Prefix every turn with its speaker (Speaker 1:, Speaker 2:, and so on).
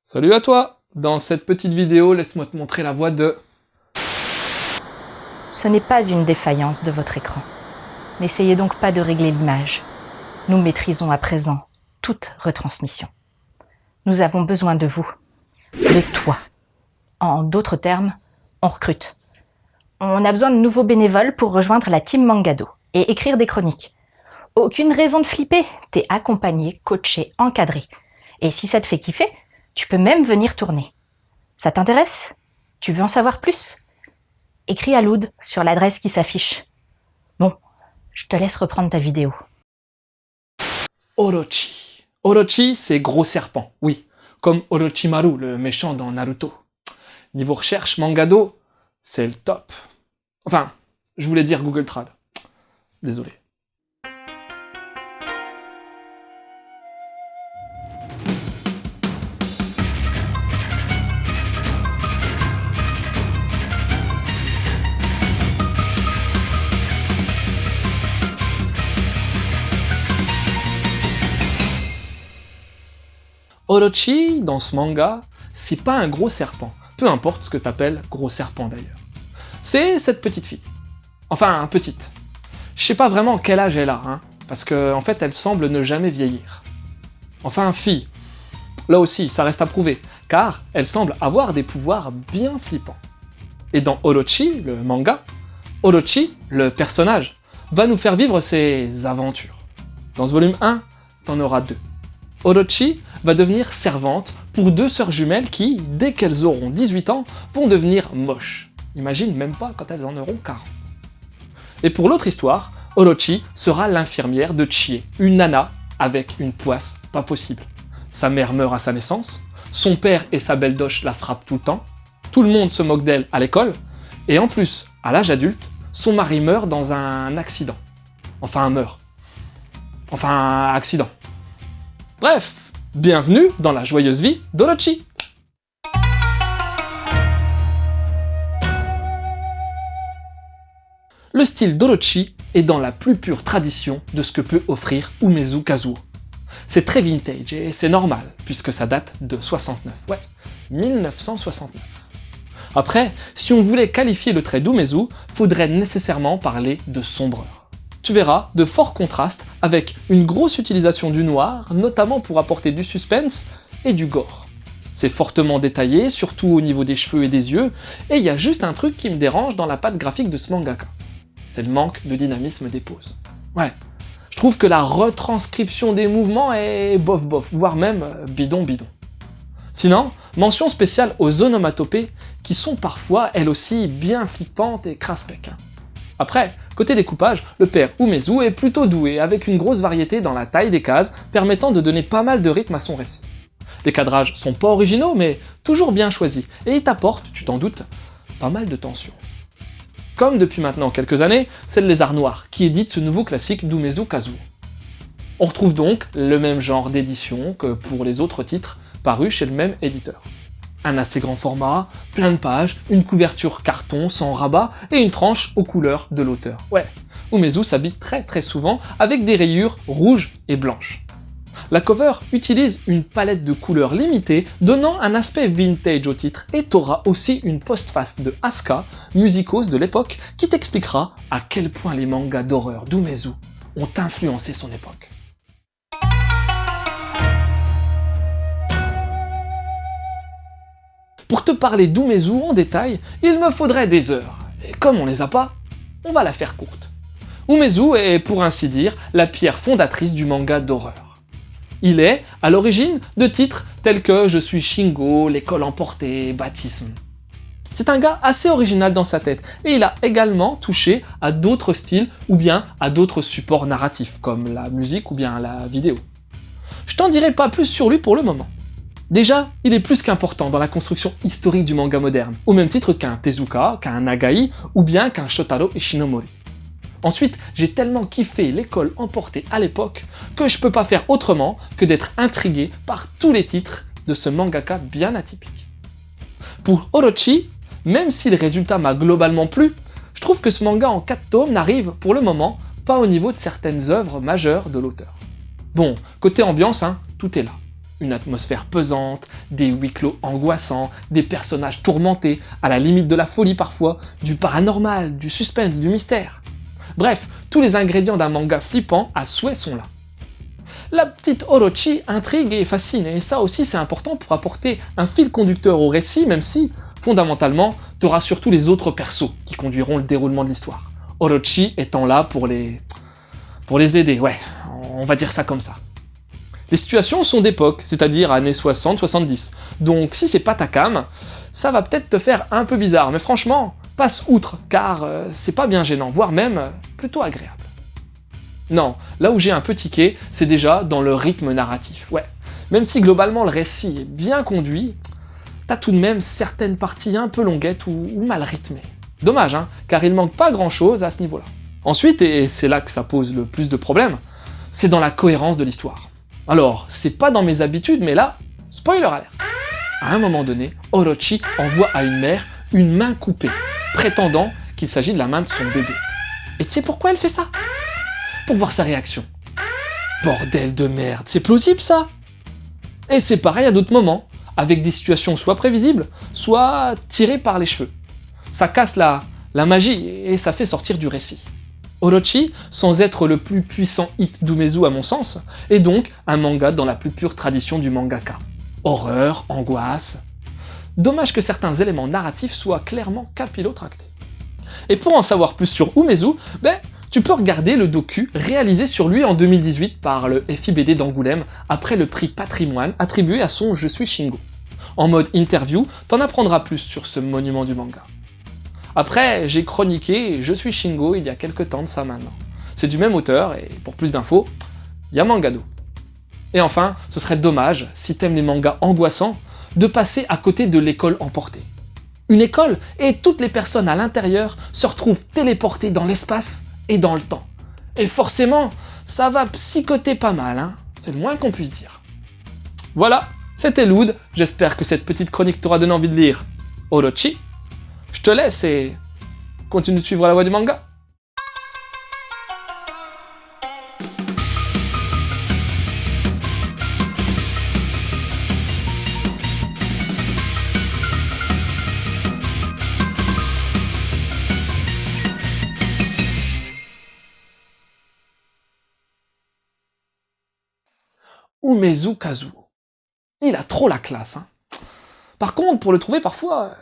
Speaker 1: Salut à toi! Dans cette petite vidéo, laisse-moi te montrer la voix de...
Speaker 2: Ce n'est pas une défaillance de votre écran. N'essayez donc pas de régler l'image. Nous maîtrisons à présent toute retransmission. Nous avons besoin de vous, de toi. En d'autres termes, on recrute. On a besoin de nouveaux bénévoles pour rejoindre la team Mangado et écrire des chroniques. Aucune raison de flipper, t'es accompagné, coaché, encadré. Et si ça te fait kiffer, tu peux même venir tourner. Ça t'intéresse? Tu veux en savoir plus? Écris à Loud sur l'adresse qui s'affiche. Bon, je te laisse reprendre ta vidéo.
Speaker 1: Orochi. Orochi, c'est gros serpent, oui. Comme Orochimaru, le méchant dans Naruto. Niveau recherche, Mangado, c'est le top. Enfin, je voulais dire Google Trad. Désolé. Orochi, dans ce manga, c'est pas un gros serpent. Peu importe ce que t'appelles gros serpent d'ailleurs. C'est cette petite fille. Enfin, petite. Je sais pas vraiment quel âge elle a, parce que en fait elle semble ne jamais vieillir. Enfin, fille. Là aussi, ça reste à prouver, car elle semble avoir des pouvoirs bien flippants. Et dans Orochi, le manga, Orochi, le personnage, va nous faire vivre ses aventures. Dans ce volume 1, t'en auras 2. Orochi va devenir servante pour 2 sœurs jumelles qui, dès qu'elles auront 18 ans, vont devenir moches. Imagine même pas quand elles en auront 40. Et pour l'autre histoire, Orochi sera l'infirmière de Chie, une nana avec une poisse pas possible. Sa mère meurt à sa naissance, son père et sa belle doche la frappent tout le temps, tout le monde se moque d'elle à l'école, et en plus, à l'âge adulte, son mari meurt dans un accident. Enfin, accident. Bref, bienvenue dans la joyeuse vie d'Orochi. Le style d'Orochi est dans la plus pure tradition de ce que peut offrir Umezu Kazuo. C'est très vintage et c'est normal, puisque ça date de 69, 1969. Après, si on voulait qualifier le trait d'Umezu, faudrait nécessairement parler de sombreur. Tu verras de forts contrastes avec une grosse utilisation du noir, notamment pour apporter du suspense et du gore. C'est fortement détaillé, surtout au niveau des cheveux et des yeux, et il y a juste un truc qui me dérange dans la patte graphique de ce mangaka. C'est le manque de dynamisme des poses. Je trouve que la retranscription des mouvements est bof, voire même bidon. Sinon, mention spéciale aux onomatopées, qui sont parfois, elles aussi, bien flippantes et crasse-pec. Après, côté découpage, le père Umezu est plutôt doué, avec une grosse variété dans la taille des cases, permettant de donner pas mal de rythme à son récit. Les cadrages sont pas originaux, mais toujours bien choisis, et ils t'apportent, tu t'en doutes, pas mal de tension. Comme depuis maintenant quelques années, c'est le Lézard Noir qui édite ce nouveau classique d'Umezu Kazuo. On retrouve donc le même genre d'édition que pour les autres titres parus chez le même éditeur. Un assez grand format, plein de pages, une couverture carton sans rabat et une tranche aux couleurs de l'auteur. Umezu s'habille très souvent avec des rayures rouges et blanches. La cover utilise une palette de couleurs limitée, donnant un aspect vintage au titre, et t'auras aussi une postface de Asuka, musicose de l'époque, qui t'expliquera à quel point les mangas d'horreur d'Umezu ont influencé son époque. Pour te parler d'Umezu en détail, il me faudrait des heures, et comme on les a pas, on va la faire courte. Umezu est, pour ainsi dire, la pierre fondatrice du manga d'horreur. Il est, à l'origine, de titres tels que Je suis Shingo, L'école emportée, Baptisme. C'est un gars assez original dans sa tête, et il a également touché à d'autres styles ou bien à d'autres supports narratifs, comme la musique ou bien la vidéo. Je t'en dirai pas plus sur lui pour le moment. Déjà, il est plus qu'important dans la construction historique du manga moderne, au même titre qu'un Tezuka, qu'un Nagai ou bien qu'un Shotaro Ishinomori. Ensuite, j'ai tellement kiffé L'école emportée à l'époque que je peux pas faire autrement que d'être intrigué par tous les titres de ce mangaka bien atypique. Pour Orochi, même si le résultat m'a globalement plu, je trouve que ce manga en 4 tomes n'arrive, pour le moment, pas au niveau de certaines œuvres majeures de l'auteur. Bon, côté ambiance, tout est là. Une atmosphère pesante, des huis clos angoissants, des personnages tourmentés, à la limite de la folie parfois, du paranormal, du suspense, du mystère. Bref, tous les ingrédients d'un manga flippant à souhait sont là. La petite Orochi intrigue et fascine, et ça aussi c'est important pour apporter un fil conducteur au récit, même si, fondamentalement, t'auras surtout les autres persos qui conduiront le déroulement de l'histoire. Orochi étant là pour les aider, ouais, on va dire ça comme ça. Les situations sont d'époque, c'est-à-dire années 60-70, donc si c'est pas ta came, ça va peut-être te faire un peu bizarre, mais franchement, passe outre, car c'est pas bien gênant, voire même plutôt agréable. Non, là où j'ai un peu tiqué, c'est déjà dans le rythme narratif, ouais. Même si globalement le récit est bien conduit, t'as tout de même certaines parties un peu longuettes ou mal rythmées. Dommage, hein, car il manque pas grand-chose à ce niveau-là. Ensuite, et c'est là que ça pose le plus de problèmes, c'est dans la cohérence de l'histoire. Alors, c'est pas dans mes habitudes, mais là, spoiler alert. À un moment donné, Orochi envoie à une mère une main coupée, prétendant qu'il s'agit de la main de son bébé. Et tu sais pourquoi elle fait ça? Pour voir sa réaction. Bordel de merde, c'est plausible ça? Et c'est pareil à d'autres moments, avec des situations soit prévisibles, soit tirées par les cheveux. Ça casse la magie et ça fait sortir du récit. Orochi, sans être le plus puissant hit d'Umezu à mon sens, est donc un manga dans la plus pure tradition du mangaka. Horreur, angoisse... Dommage que certains éléments narratifs soient clairement capillotractés. Et pour en savoir plus sur Umezu, tu peux regarder le docu réalisé sur lui en 2018 par le FIBD d'Angoulême après le prix Patrimoine attribué à son Je suis Shingo. En mode interview, t'en apprendras plus sur ce monument du manga. Après, j'ai chroniqué Je suis Shingo il y a quelques temps de ça maintenant. C'est du même auteur, et pour plus d'infos, il y a Mangado. Et enfin, ce serait dommage, si t'aimes les mangas angoissants, de passer à côté de l'école emportée. Une école, et toutes les personnes à l'intérieur se retrouvent téléportées dans l'espace et dans le temps. Et forcément, ça va psychoter pas mal, hein, c'est le moins qu'on puisse dire. Voilà, c'était Loud, j'espère que cette petite chronique t'aura donné envie de lire Orochi. Je te laisse et continue de suivre la voie du manga. Umezu Kazuo. Il a trop la classe, hein. Par contre, pour le trouver parfois,